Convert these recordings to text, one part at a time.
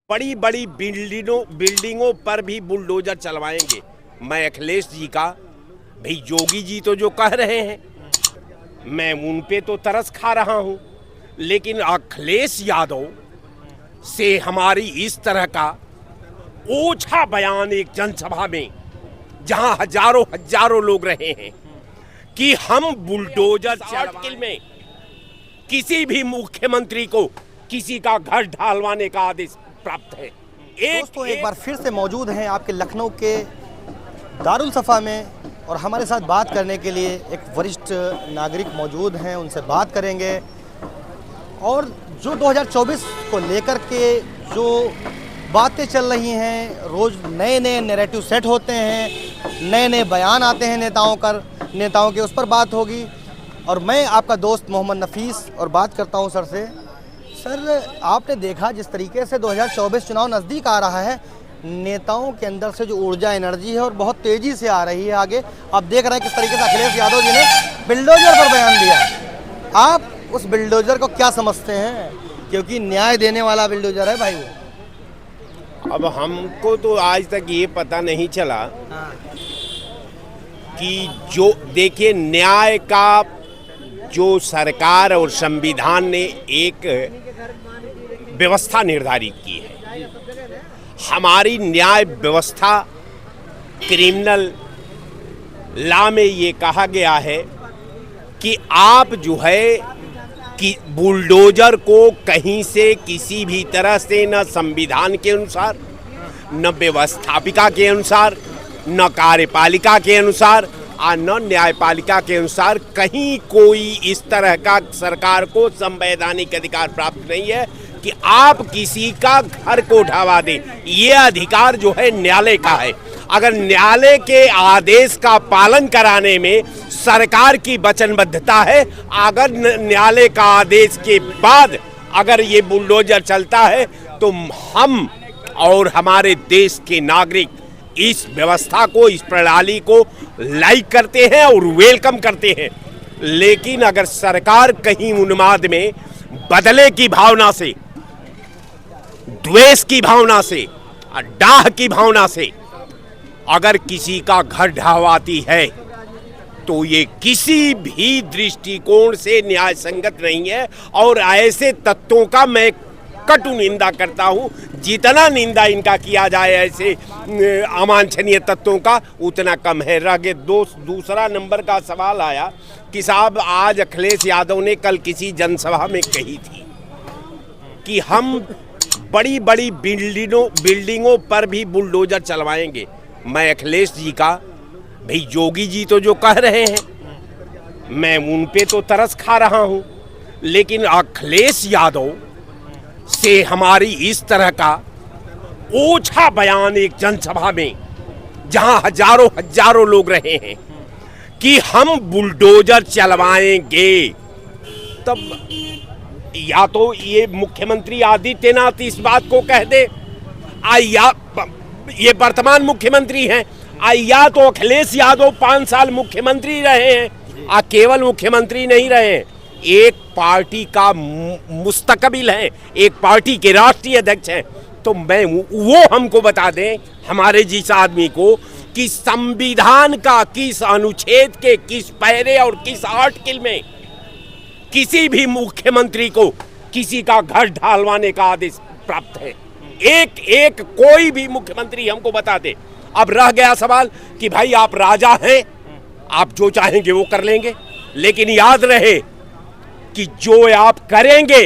बड़ी बड़ी बिल्डिंगों पर भी बुलडोजर चलवाएंगे। मैं अखिलेश जी का, भाई योगी जी तो जो कह रहे हैं मैं उन पे तो तरस खा रहा हूं, लेकिन अखिलेश यादव से हमारी इस तरह का ओछा बयान एक जनसभा में जहां हजारों लोग रहे हैं कि हम बुलडोजर चढ़ में किसी भी मुख्यमंत्री को किसी का घर ढालवाने का आदेश प्राप्त है। दोस्तों एक बार फिर से मौजूद हैं आपके लखनऊ के दारुल सफ़ा में, और हमारे साथ बात करने के लिए एक वरिष्ठ नागरिक मौजूद हैं, उनसे बात करेंगे। और जो 2024 को लेकर के जो बातें चल रही हैं, रोज़ नए नए नैरेटिव सेट होते हैं, नए नए बयान आते हैं नेताओं के, उस पर बात होगी। और मैं आपका दोस्त मोहम्मद नफीस और बात करता हूं सर से। सर, आपने देखा जिस तरीके से 2024 चुनाव नज़दीक आ रहा है, नेताओं के अंदर से जो ऊर्जा एनर्जी है और बहुत तेज़ी से आ रही है आगे। आप देख रहे हैं किस तरीके से अखिलेश यादव जी ने बिल्डोजर पर बयान दिया। आप उस बिल्डोजर को क्या समझते हैं? क्योंकि न्याय देने वाला बिल्डोजर है भाई वो। अब हमको तो आज तक ये पता नहीं चला कि जो देखिए न्याय का जो सरकार और संविधान ने एक व्यवस्था निर्धारित की है, हमारी न्याय व्यवस्था क्रिमिनल लॉ में ये कहा गया है कि आप जो है कि बुलडोजर को कहीं से किसी भी तरह से न संविधान के अनुसार, न व्यवस्थापिका के अनुसार, न कार्यपालिका के अनुसार और न न्यायपालिका के अनुसार कहीं कोई इस तरह का सरकार को संवैधानिक अधिकार प्राप्त नहीं है कि आप किसी का घर को ढावा दें। ये अधिकार जो है न्यायालय का है। अगर न्यायालय के आदेश का पालन कराने में सरकार की वचनबद्धता है, अगर न्यायालय का आदेश के बाद अगर ये बुलडोजर चलता है तो हम और हमारे देश के नागरिक इस व्यवस्था को, इस प्रणाली को लाइक करते हैं और वेलकम करते हैं। लेकिन अगर सरकार कहीं उन्माद में बदले की भावना से, द्वेष की भावना से, डाह की भावना से अगर किसी का घर ढहवाती है तो ये किसी भी दृष्टिकोण से न्याय संगत नहीं है। और ऐसे तत्वों का मैं कटु निंदा करता हूं। जितना निंदा इनका किया जाए ऐसे अवांछनीय तत्वों का, उतना कम है। रगे दूसरा नंबर का सवाल आया कि साहब आज अखिलेश यादव ने कल किसी जनसभा में कही थी कि हम बड़ी बड़ी बिल्डिंगों पर भी बुलडोजर चलवाएंगे। मैं अखिलेश जी का, भाई योगी जी तो जो कह रहे हैं मैं उन पे तो तरस खा रहा हूं, लेकिन अखिलेश यादव से हमारी इस तरह का ओछा बयान एक जनसभा में जहां हजारों लोग रहे हैं कि हम बुलडोजर चलवाएंगे, तब या तो ये मुख्यमंत्री आदित्यनाथ इस बात को कह दे, या ये वर्तमान मुख्यमंत्री हैं, या तो अखिलेश यादव 5 साल मुख्यमंत्री रहे हैं, केवल मुख्यमंत्री नहीं रहे हैं, एक पार्टी का मुस्तकबिल है, एक पार्टी के राष्ट्रीय अध्यक्ष हैं। तो मैं वो हमको बता दें, हमारे जिस आदमी को, कि संविधान का किस अनुच्छेद के किस पैरे और किस आर्टिकल में किसी भी मुख्यमंत्री को किसी का घर ढालवाने का आदेश प्राप्त है। एक कोई भी मुख्यमंत्री हमको बता दे। अब रह गया सवाल कि भाई आप राजा हैं, आप जो चाहेंगे वो कर लेंगे, लेकिन याद रहे कि जो आप करेंगे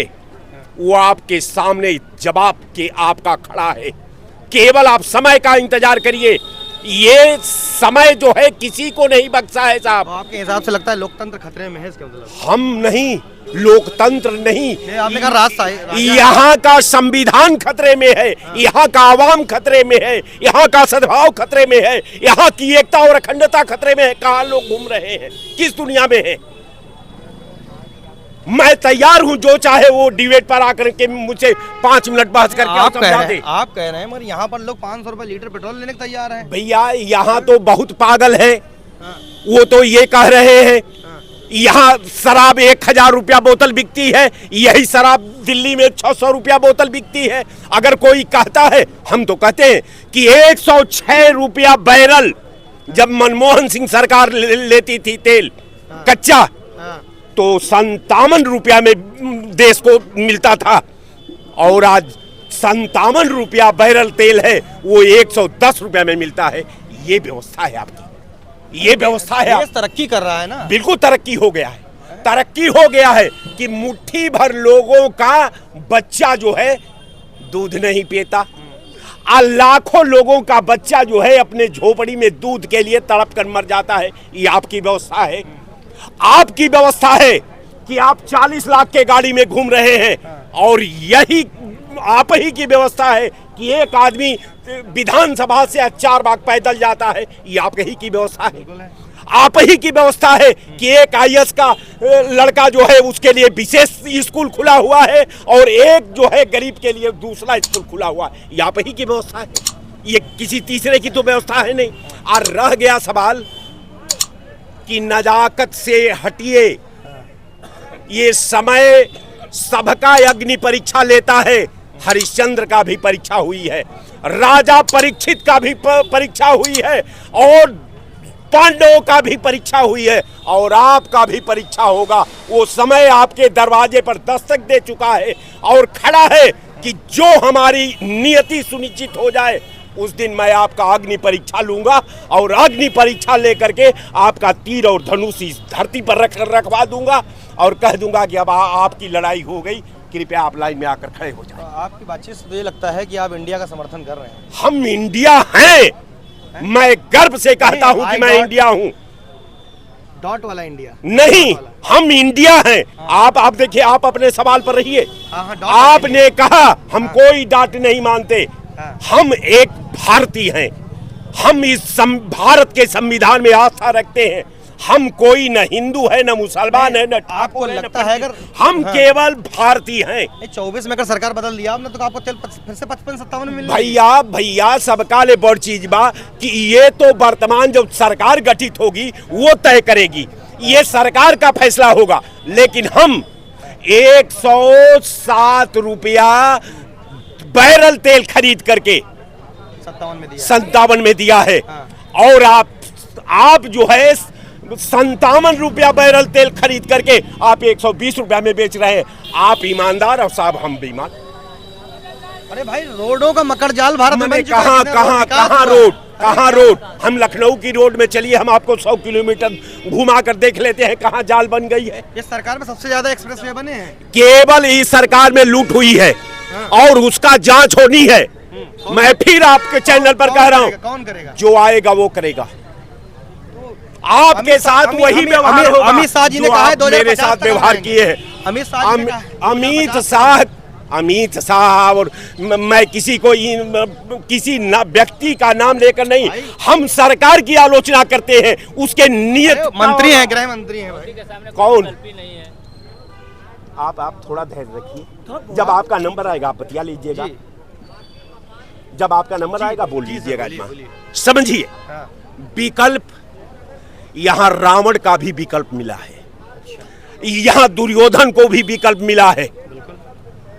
वो आपके सामने जवाब के आपका खड़ा है। केवल आप समय का इंतजार करिए। ये समय जो है किसी को नहीं बख्शा है साहब। तो आपके हिसाब से लगता है लोकतंत्र खतरे में है इसके मतलब? हम नहीं, लोकतंत्र नहीं, आपने कहा रास्ता है। यहाँ का संविधान खतरे में है, यहाँ का आवाम खतरे में है, यहाँ का सद्भाव खतरे में है, यहाँ की एकता और अखंडता खतरे में है। कहाँ लोग घूम रहे हैं, किस दुनिया में है? मैं तैयार हूं, जो चाहे वो डिबेट पर आकर के मुझसे 5 मिनट बहस करके आप कह रहे हैं मगर यहाँ पर लोग 500 रुपए लीटर पेट्रोल लेने को तैयार हैं। भैया यहाँ तो बहुत पागल है। वो तो ये कह रहे हैं यहाँ शराब 1000 रुपया बोतल बिकती है, यही शराब दिल्ली में 600 रुपया बोतल बिकती है। अगर कोई कहता है, हम तो कहते हैं कि 106 रुपया बैरल जब मनमोहन सिंह सरकार लेती थी तेल कच्चा, तो 57 रुपया में देश को मिलता था, और आज 57 रुपया बैरल तेल है वो 110 रुपया में मिलता है। ये व्यवस्था है आपकी, ये व्यवस्था है। देश तरक्की कर रहा है ना। बिल्कुल तरक्की हो गया है, तरक्की हो गया है कि मुट्ठी भर लोगों का बच्चा जो है दूध नहीं पीता, और लाखों लोगों का बच्चा जो है अपने झोपड़ी में दूध के लिए तड़प कर मर जाता है। ये आपकी व्यवस्था है। आपकी व्यवस्था है कि आप 40 लाख के गाड़ी में घूम रहे हैं, और यही आप ही की व्यवस्था है कि एक आदमी विधानसभा से 4 बार पैदल जाता है। ये आप ही की व्यवस्था है। आप ही की व्यवस्था है कि एक आईएएस का लड़का जो है उसके लिए विशेष स्कूल खुला हुआ है, और एक जो है गरीब के लिए दूसरा स्कूल खुला हुआ है। ये आप ही की व्यवस्था है, ये किसी तीसरे की तो व्यवस्था है नहीं। और रह गया सवाल कि नजाकत से हटिए, ये समय सबका अग्नि परीक्षा लेता है। हरिश्चंद्र का भी परीक्षा हुई है, राजा परीक्षित का भी परीक्षा हुई है, और पांडवों का भी परीक्षा हुई है, और आपका भी परीक्षा होगा। वो समय आपके दरवाजे पर दस्तक दे चुका है और खड़ा है कि जो हमारी नियति सुनिश्चित हो जाए उस दिन मैं आपका अग्नि परीक्षा लूंगा, और अग्नि परीक्षा लेकर के आपका तीर और धनुष इस धरती पर रखवा दूंगा, और कह दूंगा कि अब आपकी लड़ाई हो गई, कृपया आप लाइन में आकर खड़े हो जाएं। आपकी बातचीत से तो ये लगता है कि आप इंडिया का समर्थन कर रहे हैं। हम इंडिया हैं, मैं गर्व से कहता हूं कि मैं इंडिया हूं। डॉट वाला इंडिया नहीं, हम इंडिया हैं। आप देखिए, आप अपने सवाल पर रहिए। आपने कहा हम कोई डांट नहीं मानते, हम एक भारतीय हैं। हम इस भारत के संविधान में आस्था रखते हैं। हम कोई न हिंदू है, न मुसलमान है, न आपको लगता है अगर हम केवल भारतीय हैं। 24 में अगर सरकार बदल दिया आपने तो आपको तेल फिर से 55-57 में मिल भैया सबका ले बड़ चीज बा कि ये तो वर्तमान जब सरकार गठित होगी वो तय करेगी, ये सरकार का फैसला होगा। लेकिन हम 107 रुपया बैरल तेल खरीद करके 57 में दिया है, और आप जो है 57 रुपया बैरल तेल खरीद करके आप 120 रुपया में बेच रहे हैं। आप ईमानदार और साहब हम बेईमान। अरे भाई, रोडों का मकर जाल भारत में कहाँ रोड? हम लखनऊ की रोड में चलिए, हम आपको 100 किलोमीटर घुमा कर देख लेते हैं कहाँ जाल बन गई है। इस सरकार में सबसे ज्यादा एक्सप्रेसवे बने हैं। केवल इस सरकार में लूट हुई है, और उसका जांच होनी है। मैं फिर आपके चैनल पर कह रहा हूँ, कौन करेगा? जो आएगा वो करेगा। आपके साथ वही व्यवहार होगा। अमित शाह जी ने कहा है मेरे साथ व्यवहार किए हैं। अमित शाह और मैं किसी को किसी व्यक्ति का नाम लेकर नहीं, हम सरकार की आलोचना करते हैं, उसके नियत मंत्री हैं, गृह मंत्री हैं भाई। कौन? आप थोड़ा धैर्य रखिए, जब आपका नंबर आएगा आप बतिया लीजिएगा, जब आपका नंबर आएगा बोल लीजिएगा। समझिए, विकल्प यहाँ रावण का भी विकल्प मिला है, यहाँ दुर्योधन को भी विकल्प मिला है,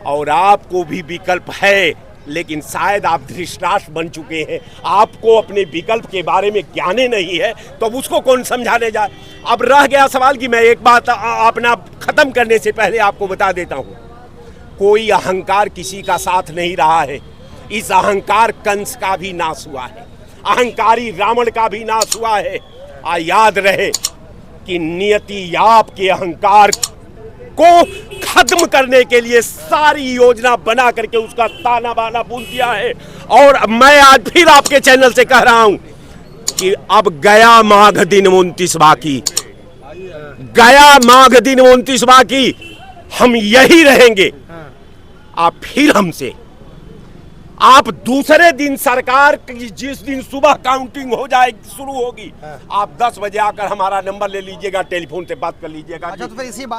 और आपको भी विकल्प है। लेकिन शायद आप धृतराष्ट्र बन चुके हैं, आपको अपने विकल्प के बारे में ज्ञान नहीं है, तो उसको कौन समझाने जाए। अब रह गया सवाल कि मैं एक बात अपना खत्म करने से पहले आपको बता देता हूँ, कोई अहंकार किसी का साथ नहीं रहा है। इस अहंकार कंस का भी नाश हुआ है, अहंकारी रावण का भी नाश हुआ है। याद रहे कि नियति आपके अहंकार को खत्म करने के लिए सारी योजना बना करके उसका ताना बाना बुन दिया है। और मैं आज फिर आपके चैनल से कह रहा हूं कि अब गया माघ दिन 29 बाकी, गया माघ दिन 29 बाकी, हम यही रहेंगे। आप फिर हमसे, आप दूसरे दिन सरकार जिस दिन सुबह काउंटिंग हो जाए शुरू होगी, आप 10 बजे आकर हमारा नंबर ले लीजिएगा, टेलीफोन से बात कर लीजिएगा। अच्छा, तो फिर इसी